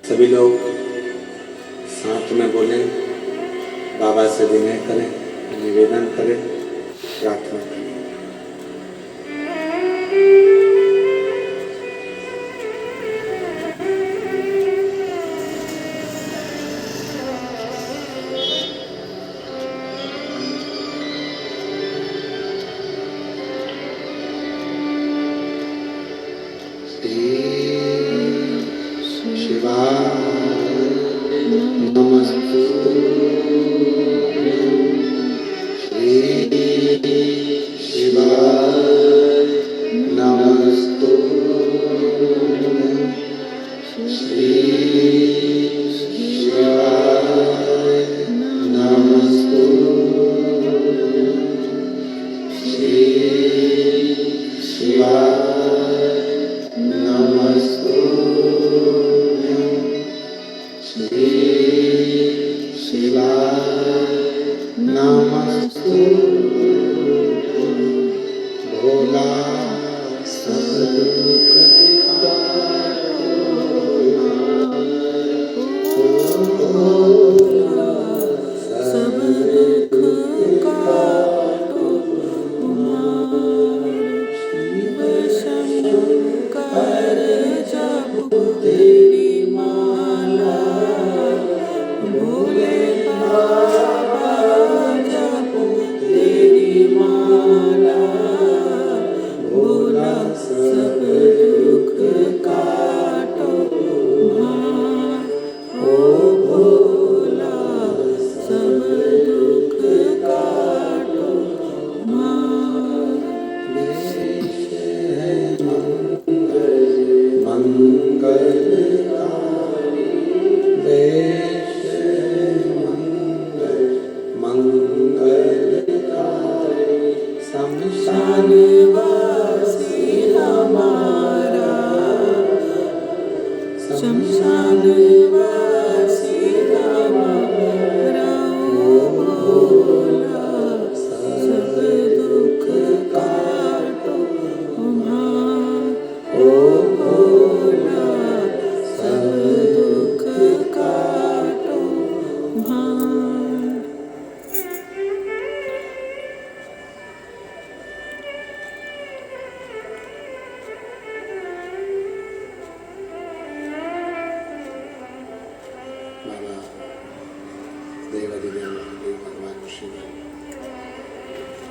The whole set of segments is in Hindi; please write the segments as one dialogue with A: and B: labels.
A: सभी लोग साथ में बोलें, बाबा से विनय करें, निवेदन करें, प्रार्थना करें।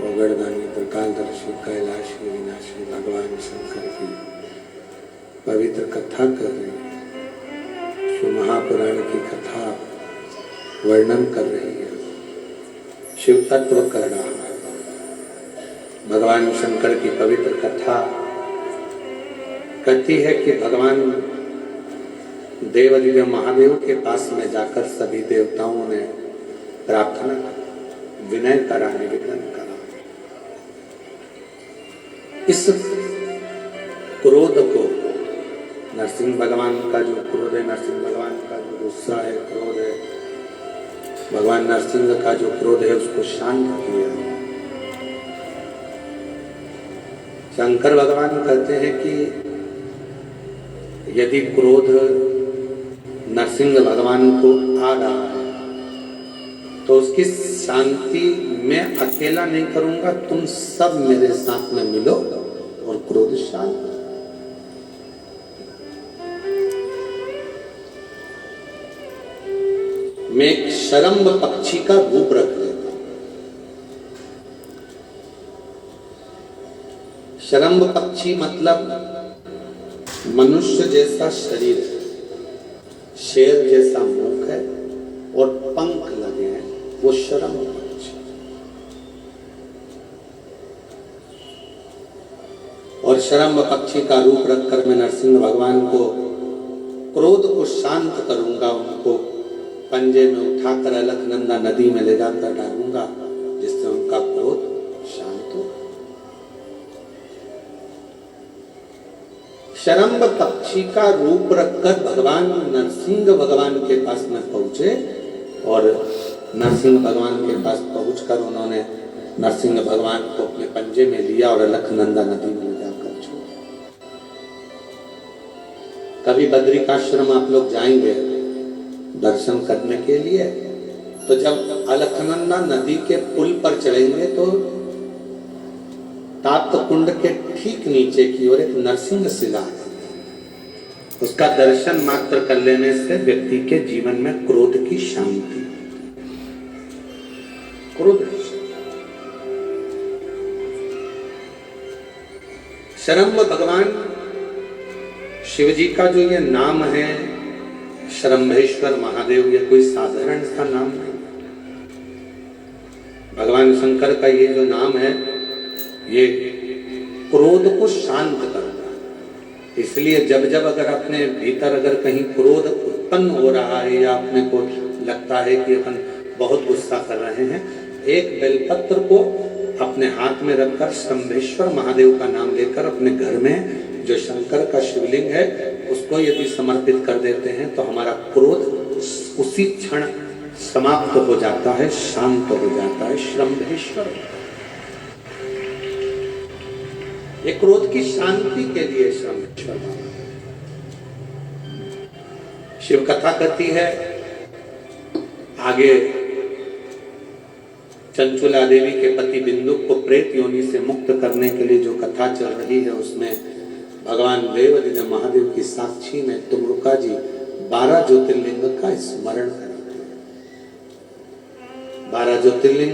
A: ओगड़दानी त्रिकालदर्शी कैलाशी विनाशी भगवान शंकर की पवित्र कथा कर रही है। शिव महापुराण की कथा वर्णन कर रही है, शिव तत्व कर रहा है। भगवान शंकर की पवित्र कथा कहती है कि भगवान देवादिदेव महादेव के पास में जाकर सभी देवताओं ने प्रार्थना विनय करा, निवेदन करा। इस क्रोध को, नरसिंह भगवान का जो क्रोध है, नरसिंह भगवान का जो गुस्सा है, क्रोध है, भगवान नरसिंह का जो क्रोध है, उसको शांत किया। शंकर भगवान कहते हैं कि यदि क्रोध नरसिंह भगवान को आ रहा है तो उसकी शांति मैं अकेला नहीं करूंगा, तुम सब मेरे साथ में मिलो और क्रोध शांत। मैं एक शरम्भ पक्षी का रूप रख लेता हूं। शरम्भ पक्षी मतलब मनुष्य जैसा शरीर है, शेर जैसा मुख है और पंख लगे हैं, वो शरम्भ पक्षी। और शरम्भ पक्षी का रूप रखकर मैं नरसिंह भगवान को क्रोध को शांत करूंगा, उनको पंजे में उठाकर अलकनंदा नदी में ले जाकर डालूंगा, जिससे उनका क्रोध शांत हो। शरम्भ पक्षी का रूप रखकर भगवान नरसिंह भगवान के पास में पहुंचे और नरसिंह भगवान के पास पहुंचकर उन्होंने नरसिंह भगवान को अपने पंजे में लिया और अलकनंदा नदी में ले जाकर छोड़ा। अभी बद्रिकाश्रम आप लोग जाएंगे दर्शन करने के लिए, तो जब अलकनंदा नदी के पुल पर चढ़ेंगे तो ताप्त कुंड के ठीक नीचे की ओर एक नरसिंह शिला है। उसका दर्शन मात्र कर लेने से व्यक्ति के जीवन में क्रोध की शांति, क्रोध शरम्भ भगवान शिव जी का जो ये नाम है शरम्भेश्वर महादेव, ये कोई साधारण सा नाम नहीं। भगवान शंकर का ये जो नाम है ये क्रोध को शांत करता है। इसलिए जब जब अगर अपने भीतर अगर कहीं क्रोध उत्पन्न हो रहा है या अपने को लगता है कि अपन बहुत गुस्सा कर रहे हैं, एक बेलपत्र को अपने हाथ में रखकर शंभेश्वर महादेव का नाम लेकर अपने घर में जो शंकर का शिवलिंग है उसको यदि समर्पित कर देते हैं तो हमारा क्रोध उसी क्षण समाप्त हो जाता है, शांत हो जाता है। शंभेश्वर एक क्रोध की शांति के लिए शंभेश्वर बाबा। शिव कथा कहती है आगे चंचुला देवी के पति बिंदुक को प्रेत योनि से मुक्त करने के लिए जो कथा चल रही है उसमें भगवान देवादिदेव महादेव की साक्षी में तुमरुका जी 12 ज्योतिर्लिंग का स्मरण करते हैं। 12 ज्योतिर्लिंग,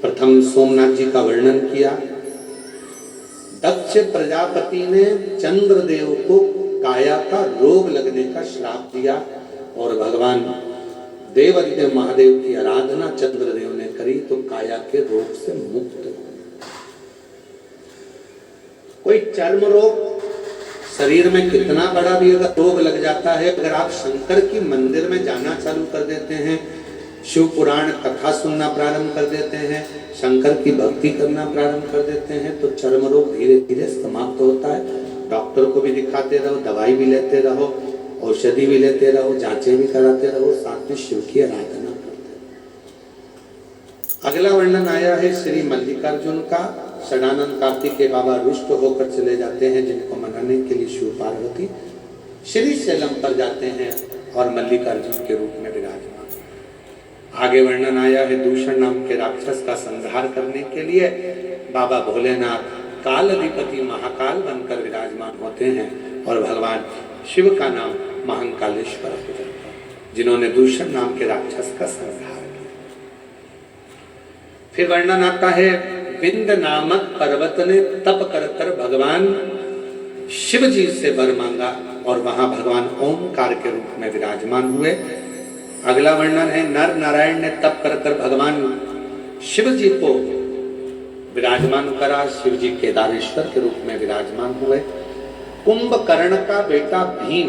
A: प्रथम सोमनाथ जी का वर्णन किया। दक्ष प्रजापति ने चंद्रदेव को काया का रोग लगने का श्राप दिया और भगवान देवादिदेव महादेव की आराधना चंद्रदेव ने करी तो काया के रोग से मुक्त हो। कोई चर्म रोग, शरीर में कितना बड़ा भी अगर रोग लग जाता है, अगर आप शंकर की मंदिर में जाना चालू कर देते हैं, शिव पुराण कथा सुनना प्रारंभ कर देते हैं, शंकर की भक्ति करना प्रारंभ कर देते हैं, तो चर्म रोग धीरे धीरे समाप्त होता है। डॉक्टर को भी दिखाते रहो, दवाई भी लेते रहो, औषधि भी लेते रहो, जांचें भी कराते रहो, साथ में शिव की आराधना करते रहो। अगला वर्णन आया है श्री मल्लिकार्जुन का। षडानंद कार्तिकेय बाबा रुष्ट होकर चले जाते हैं, जिनको मनाने के लिए शिव पार्वती श्री शैलम पर जाते हैं और मल्लिकार्जुन के रूप में विराजमान। आगे वर्णन आया है दूषण नाम के राक्षस का संहार करने के लिए बाबा भोलेनाथ काल अधिपति महाकाल बनकर विराजमान होते हैं और भगवान शिव का नाम महाकालेश्वर है, जिन्होंने दूषण नाम के राक्षस का संहार किया। फिर वर्णन आता है विंध्य नामक पर्वत ने तप कर भगवान शिव जी से वर मांगा और वहां भगवान ओमकार के रूप में विराजमान हुए। अगला वर्णन है नर नारायण ने तप कर भगवान शिव जी को विराजमान करा, शिव जी केदारेश्वर के रूप में विराजमान हुए। कुंभकर्ण का बेटा भीम,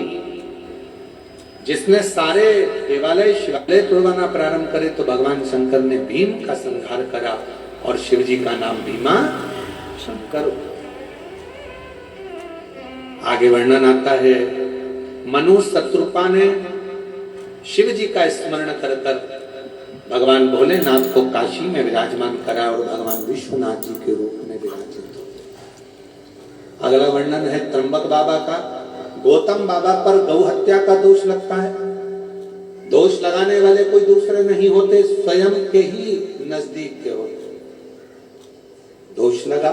A: जिसने सारे देवालय शिवालय तोड़वाना प्रारंभ करे, तो भगवान शंकर ने भीम का संहार करा और शिव जी का नाम भीमा शंकर। आगे वर्णन आता है मनु शत्रुपा ने शिव जी का स्मरण कर भगवान भोलेनाथ को काशी में विराजमान करा और भगवान विश्वनाथ जी के रूप में विराजित हो। अगला वर्णन है त्र्यंबक बाबा का। गौतम बाबा पर गौ हत्या का दोष लगता है। दोष लगाने वाले कोई दूसरे नहीं होते, स्वयं के ही नजदीक के होते। दोष लगा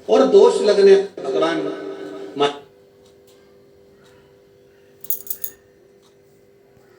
A: और दोष लगने भगवान